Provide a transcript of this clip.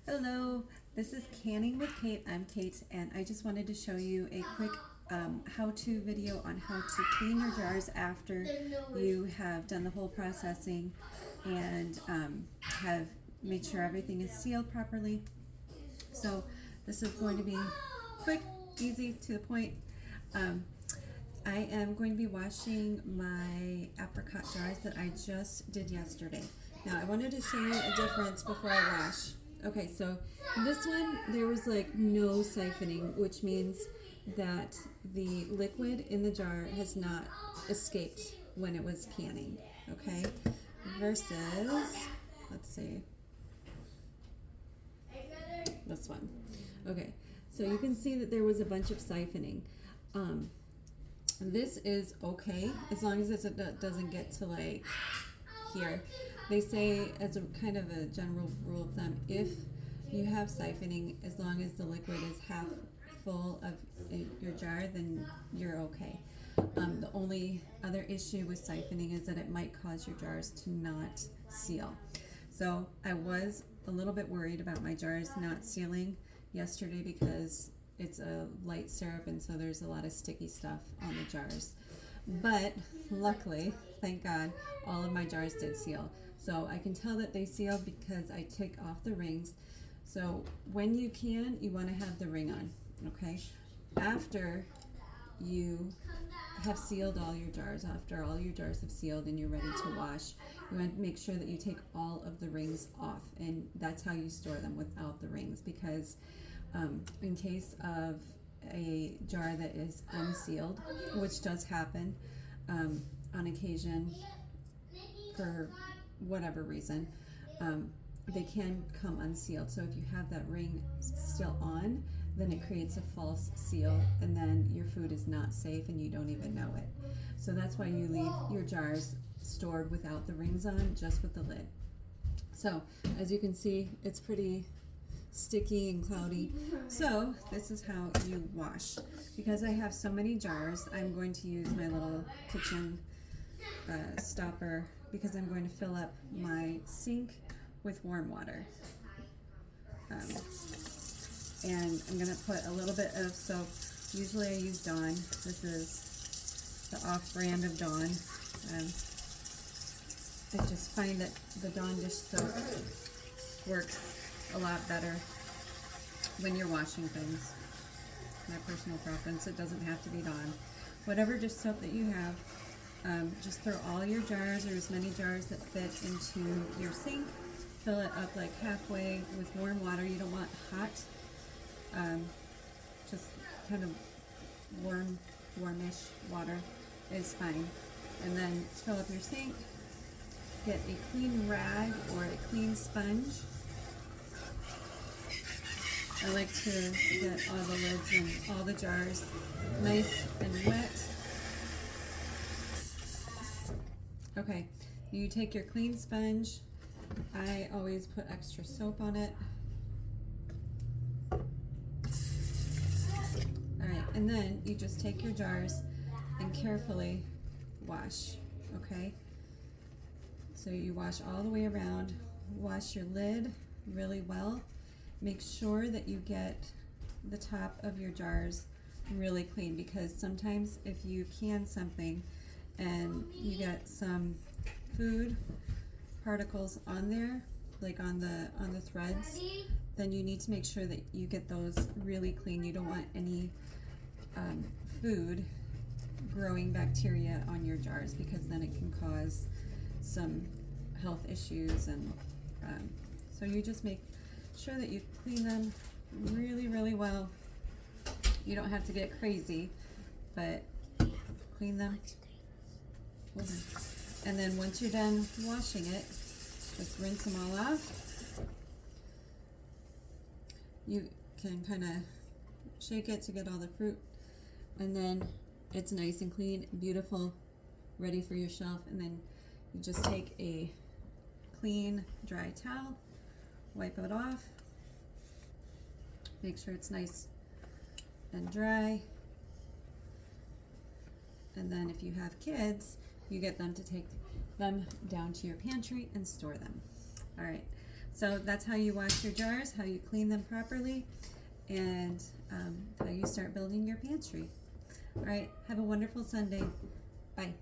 Hello, this is Canning with Kate. I'm Kate, and I just wanted to show you a quick how-to video on how to clean your jars after you have done the whole processing and have made sure everything is sealed properly. So this is going to be quick, easy, to the point. I am going to be washing my apricot jars that I just did yesterday. Now I wanted to show you a difference before I wash. Okay, so this one, there was like no siphoning, which means that the liquid in the jar has not escaped when it was canning, okay? Versus, let's see, this one. Okay, so you can see that there was a bunch of siphoning. This is okay, as long as it doesn't get to like here. They say, as a kind of a general rule of thumb, if you have siphoning, as long as the liquid is half full of your jar, then you're okay. The only other issue with siphoning is that it might cause your jars to not seal. So I was a little bit worried about my jars not sealing yesterday because it's a light syrup, and so there's a lot of sticky stuff on the jars. But luckily, thank God, all of my jars did seal. So I can tell that they sealed because I took off the rings. So when you can, you want to have the ring on, okay? After you have sealed all your jars, after all your jars have sealed and you're ready to wash, you want to make sure that you take all of the rings off, and that's how you store them without the rings, because in case of a jar that is unsealed, which does happen on occasion for whatever reason, they can come unsealed. So if you have that ring still on, then it creates a false seal, and then your food is not safe and you don't even know it. So that's why you leave your jars stored without the rings on, just with the lid. So as you can see, it's pretty sticky and cloudy. So this is how you wash. Because I have so many jars, I'm going to use my little kitchen stopper, because I'm going to fill up my sink with warm water. And I'm going to put a little bit of soap. Usually I use Dawn. This is the off-brand of Dawn. I just find that the Dawn dish soap works a lot better when you're washing things. My personal preference. It doesn't have to be Dawn. Whatever dish soap that you have, just throw all your jars, or as many jars that fit, into your sink. Fill it up like halfway with warm water. You don't want hot, just kind of warmish water is fine. And then fill up your sink. Get a clean rag or a clean sponge. I like to get all the lids and all the jars nice and wet. Okay, you take your clean sponge. I always put extra soap on it. Alright, and then you just take your jars and carefully wash, okay? So you wash all the way around. Wash your lid really well. Make sure that you get the top of your jars really clean, because sometimes if you can something and you get some food particles on there, like on the threads, then you need to make sure that you get those really clean. You don't want any food growing bacteria on your jars, because then it can cause some health issues. And so you just make sure that you clean them really, really well. You don't have to get crazy, but clean them. And then once you're done washing it, just rinse them all off. You can kind of shake it to get all the fruit, and then it's nice and clean, beautiful, ready for your shelf. And then you just take a clean, dry towel, wipe it off, make sure it's nice and dry. And then if you have kids, you get them to take them down to your pantry and store them. All right, So that's how you wash your jars, how you clean them properly, and how you start building your pantry. All right, have a wonderful Sunday. Bye.